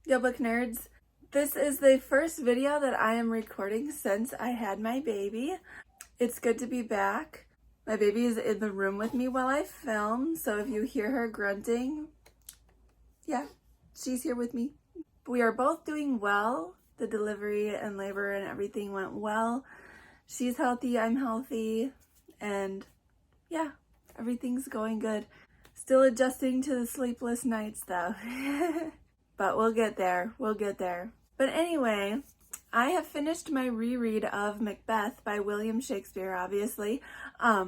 Yo, book nerds. This is the first video that I am recording since I had my baby. It's good to be back. My baby is in the room with me while I film, so if you hear her grunting, yeah, she's here with me. We are both doing well. The delivery and labor and everything went well. She's healthy, I'm healthy, and yeah, everything's going good. Still adjusting to the sleepless nights though. But we'll get there. But anyway, I have finished my reread of Macbeth by William Shakespeare, obviously. I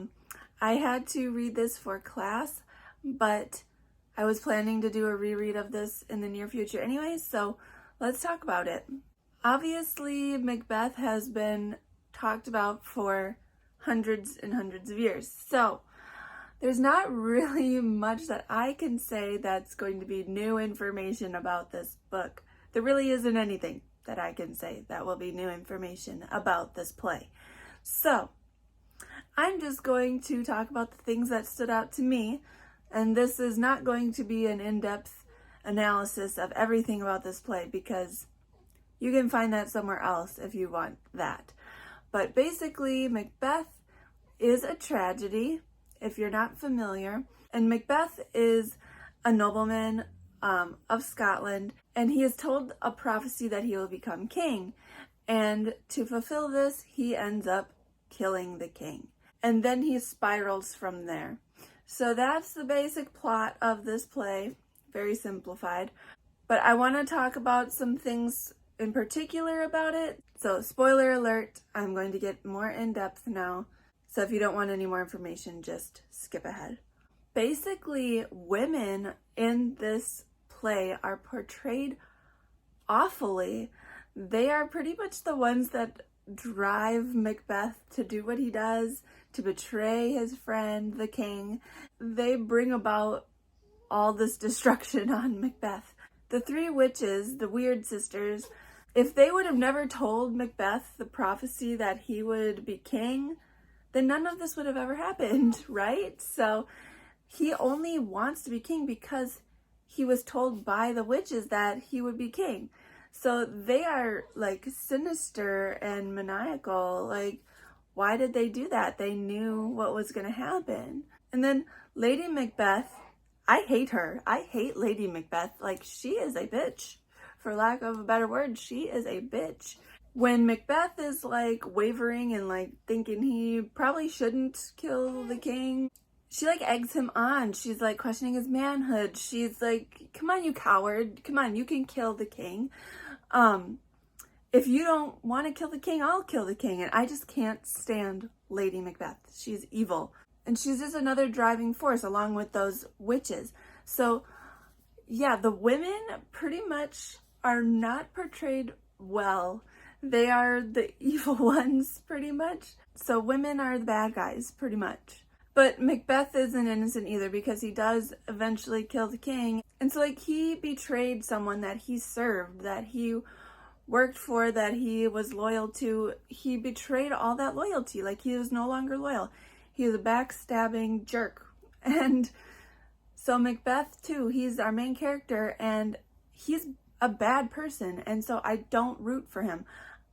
had to read this for class, but I was planning to do a reread of this in the near future anyway, so let's talk about it. Obviously, Macbeth has been talked about for hundreds and hundreds of years, so there's not really much that I can say that's going to be new information about this book. There really isn't anything that I can say that will be new information about this play. So, I'm just going to talk about the things that stood out to me, and this is not going to be an in-depth analysis of everything about this play because you can find that somewhere else if you want that. But basically, Macbeth is a tragedy, if you're not familiar. And Macbeth is a nobleman of Scotland, and he is told a prophecy that he will become king. And to fulfill this, he ends up killing the king. And then he spirals from there. So that's the basic plot of this play, very simplified. But I want to talk about some things in particular about it. So spoiler alert, I'm going to get more in-depth now. So if you don't want any more information, just skip ahead. Basically, women in this play are portrayed awfully. They are pretty much the ones that drive Macbeth to do what he does, to betray his friend, the king. They bring about all this destruction on Macbeth. The three witches, the weird sisters, if they would have never told Macbeth the prophecy that he would be king, then none of this would have ever happened, right? So he only wants to be king because he was told by the witches that he would be king. So they are like sinister and maniacal. Like, why did they do that? They knew what was going to happen. And then Lady Macbeth, I hate her. I hate Lady Macbeth. Like, she is a bitch. For lack of a better word, she is a bitch. When Macbeth is like wavering and like thinking he probably shouldn't kill the king, she like eggs him on. She's like questioning his manhood. She's like, come on, you coward. Come on, you can kill the king. If you don't want to kill the king, I'll kill the king. And I just can't stand Lady Macbeth. She's evil. And she's just another driving force along with those witches. So yeah, the women pretty much are not portrayed well. They are the evil ones, pretty much. So women are the bad guys, pretty much. But Macbeth isn't innocent either because he does eventually kill the king. And so, like, he betrayed someone that he served, that he worked for, that he was loyal to. He betrayed all that loyalty. Like, he was no longer loyal. He was a backstabbing jerk. And so Macbeth, too, he's our main character, and he's a bad person. And so I don't root for him.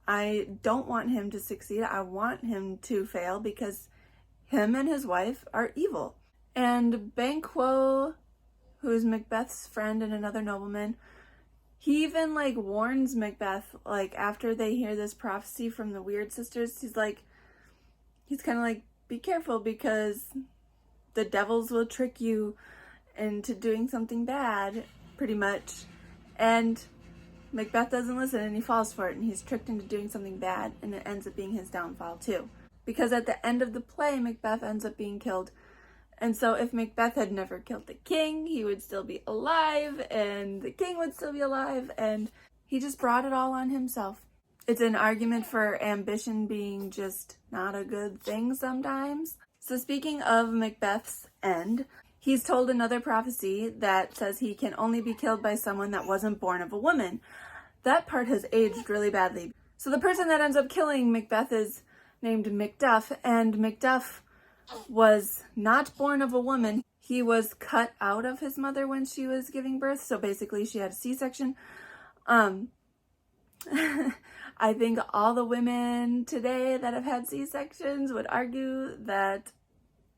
I don't want him to succeed. I want him to fail because him and his wife are evil. And Banquo, who's Macbeth's friend and another nobleman, he even like warns Macbeth, like after they hear this prophecy from the weird sisters, he's kind of like, be careful because the devils will trick you into doing something bad, pretty much. And Macbeth doesn't listen and he falls for it and he's tricked into doing something bad, and it ends up being his downfall too. Because at the end of the play, Macbeth ends up being killed. And so if Macbeth had never killed the king, he would still be alive and the king would still be alive, and he just brought it all on himself. It's an argument for ambition being just not a good thing sometimes. So speaking of Macbeth's end, he's told another prophecy that says he can only be killed by someone that wasn't born of a woman. That part has aged really badly. So the person that ends up killing Macbeth is named Macduff, and Macduff was not born of a woman. He was cut out of his mother when she was giving birth, so basically she had a C-section. I think all the women today that have had C-sections would argue that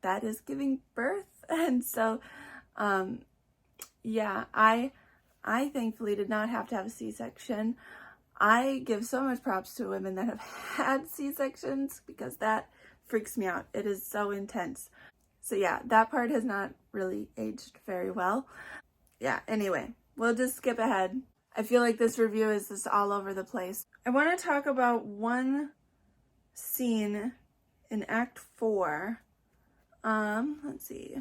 that is giving birth. And so, yeah, I thankfully did not have to have a C-section. I give so much props to women that have had C-sections because that freaks me out. It is so intense. So yeah, that part has not really aged very well. Yeah, anyway, we'll just skip ahead. I feel like this review is just all over the place. I want to talk about one scene in Act 4. Let's see.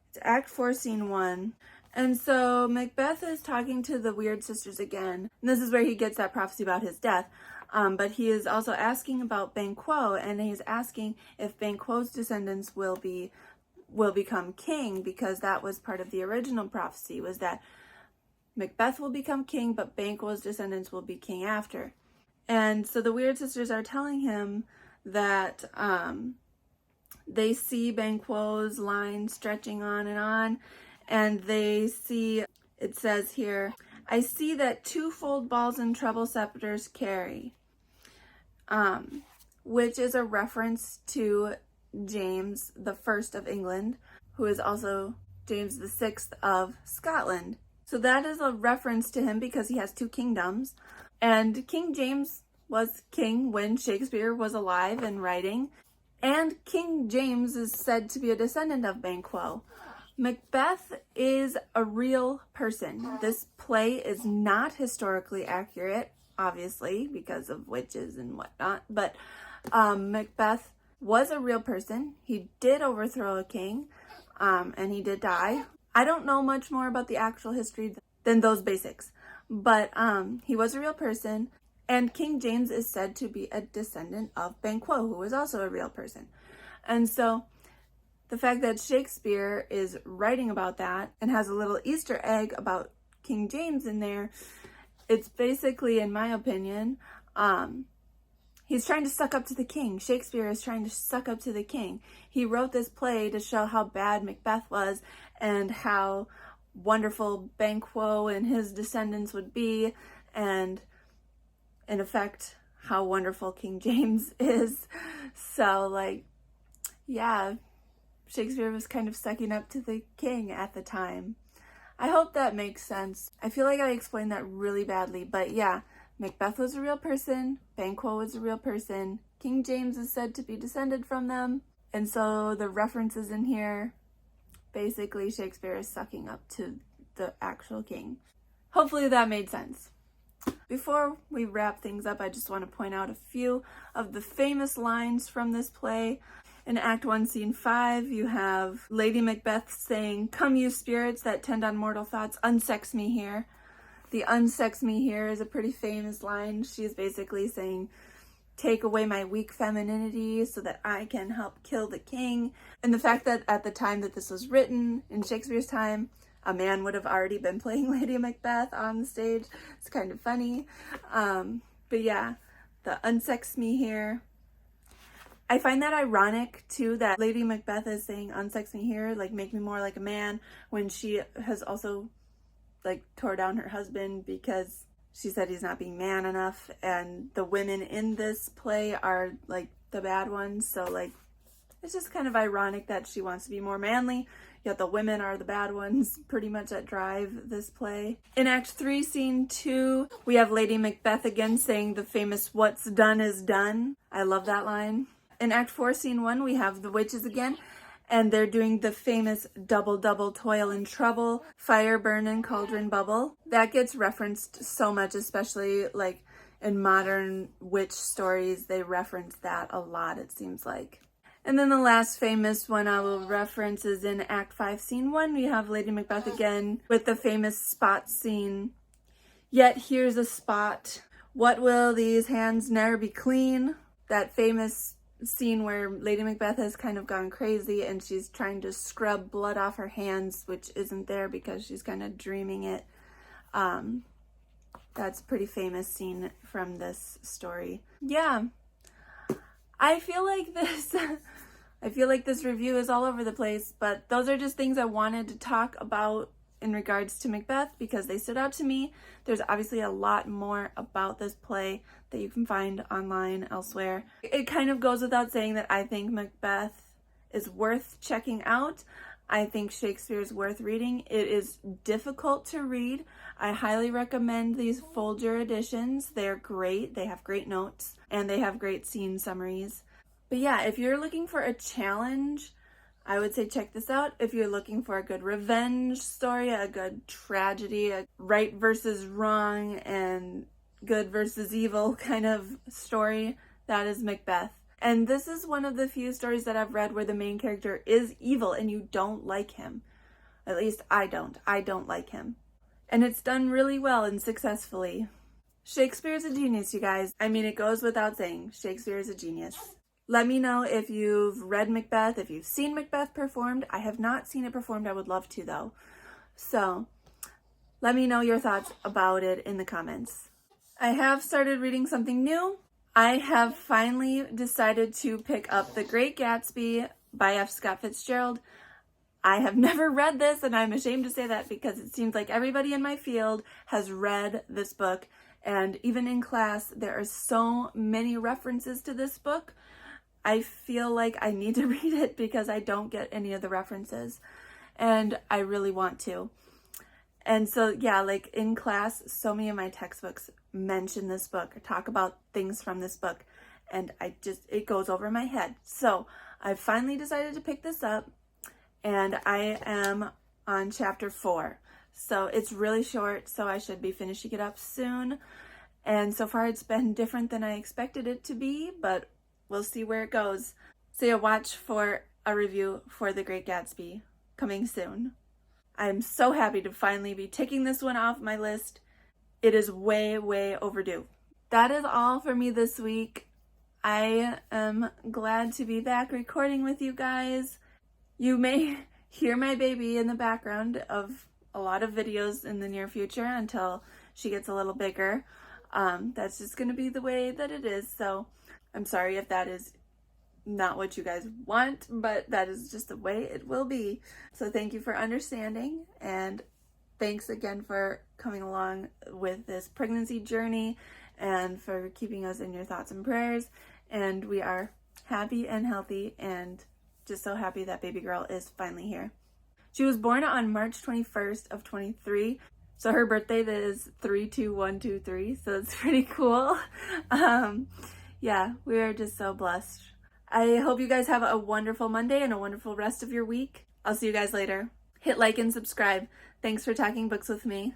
It's Act 4, Scene 1. And so Macbeth is talking to the Weird Sisters again. And this is where he gets that prophecy about his death. But he is also asking about Banquo, and he's asking if Banquo's descendants will become king, because that was part of the original prophecy, was that Macbeth will become king, but Banquo's descendants will be king after. And so the Weird Sisters are telling him that they see Banquo's line stretching on, and they see, it says here, I see that twofold balls and treble scepters carry, which is a reference to James the First of England, who is also James the Sixth of Scotland. So that is a reference to him because he has two kingdoms. And King James was king when Shakespeare was alive and writing. And King James is said to be a descendant of Banquo. Macbeth is a real person. This play is not historically accurate, obviously, because of witches and whatnot. But Macbeth was a real person. He did overthrow a king, and he did die. I don't know much more about the actual history than those basics, but he was a real person, and King James is said to be a descendant of Banquo, who was also a real person. And so the fact that Shakespeare is writing about that and has a little Easter egg about King James in there, it's basically, in my opinion, he's trying to suck up to the king. Shakespeare is trying to suck up to the king. He wrote this play to show how bad Macbeth was and how wonderful Banquo and his descendants would be, and in effect, how wonderful King James is. So, like, yeah, Shakespeare was kind of sucking up to the king at the time. I hope that makes sense. I feel like I explained that really badly, but yeah, Macbeth was a real person, Banquo was a real person, King James is said to be descended from them, and so the references in here, basically Shakespeare is sucking up to the actual king. Hopefully that made sense. Before we wrap things up, I just want to point out a few of the famous lines from this play. In Act 1, Scene 5, you have Lady Macbeth saying, "Come you spirits that tend on mortal thoughts, unsex me here." The "unsex me here" is a pretty famous line. She's basically saying, take away my weak femininity so that I can help kill the king. And the fact that at the time that this was written, in Shakespeare's time, a man would have already been playing Lady Macbeth on the stage. It's kind of funny. But yeah, the "unsex me here." I find that ironic too, that Lady Macbeth is saying "unsex me here," like make me more like a man, when she has also like tore down her husband because she said he's not being man enough, and the women in this play are like the bad ones. So like, it's just kind of ironic that she wants to be more manly, yet the women are the bad ones pretty much that drive this play. In Act 3, Scene 2, we have Lady Macbeth again saying the famous "what's done is done." I love that line. In Act 4, Scene 1, we have the witches again, and they're doing the famous "double, double, toil and trouble, fire burn and cauldron bubble." That gets referenced so much, especially like in modern witch stories. They reference that a lot, it seems like. And then the last famous one I will reference is in Act 5, Scene 1. We have Lady Macbeth again with the famous spot scene. "Yet here's a spot. What will these hands ne'er be clean?" That famous scene where Lady Macbeth has kind of gone crazy and she's trying to scrub blood off her hands, which isn't there because she's kind of dreaming it. That's a pretty famous scene from this story. Yeah, I feel like this review is all over the place, but those are just things I wanted to talk about in regards to Macbeth because they stood out to me. There's obviously a lot more about this play that you can find online elsewhere. It kind of goes without saying that I think Macbeth is worth checking out. I think Shakespeare is worth reading. It is difficult to read. I highly recommend these Folger editions. They're great. They have great notes and they have great scene summaries. But yeah, if you're looking for a challenge, I would say check this out. If you're looking for a good revenge story, a good tragedy, a right versus wrong and good versus evil kind of story, that is Macbeth. And this is one of the few stories that I've read where the main character is evil and you don't like him. At least I don't. I don't like him. And it's done really well and successfully. Shakespeare's a genius, you guys. I mean, it goes without saying. Shakespeare is a genius. Let me know if you've read Macbeth, if you've seen Macbeth performed. I have not seen it performed. I would love to, though. So let me know your thoughts about it in the comments. I have started reading something new. I have finally decided to pick up The Great Gatsby by F. Scott Fitzgerald. I have never read this, and I'm ashamed to say that because it seems like everybody in my field has read this book. And even in class, there are so many references to this book. I feel like I need to read it because I don't get any of the references. And I really want to. And so, yeah, like in class, so many of my textbooks mention this book or talk about things from this book. And it goes over my head. So I finally decided to pick this up. And I am on chapter 4. So it's really short, so I should be finishing it up soon. And so far it's been different than I expected it to be, but we'll see where it goes. So yeah, watch for a review for The Great Gatsby coming soon. I'm so happy to finally be ticking this one off my list. It is way, way overdue. That is all for me this week. I am glad to be back recording with you guys. You may hear my baby in the background of a lot of videos in the near future until she gets a little bigger. That's just going to be the way that it is. So I'm sorry if that is not what you guys want, but that is just the way it will be. So thank you for understanding, and thanks again for coming along with this pregnancy journey and for keeping us in your thoughts and prayers. And we are happy and healthy and just so happy that baby girl is finally here. She was born on March 21st of 23. So her birthday is 32123. So it's pretty cool. Yeah, we are just so blessed. I hope you guys have a wonderful Monday and a wonderful rest of your week. I'll see you guys later. Hit like and subscribe. Thanks for talking books with me.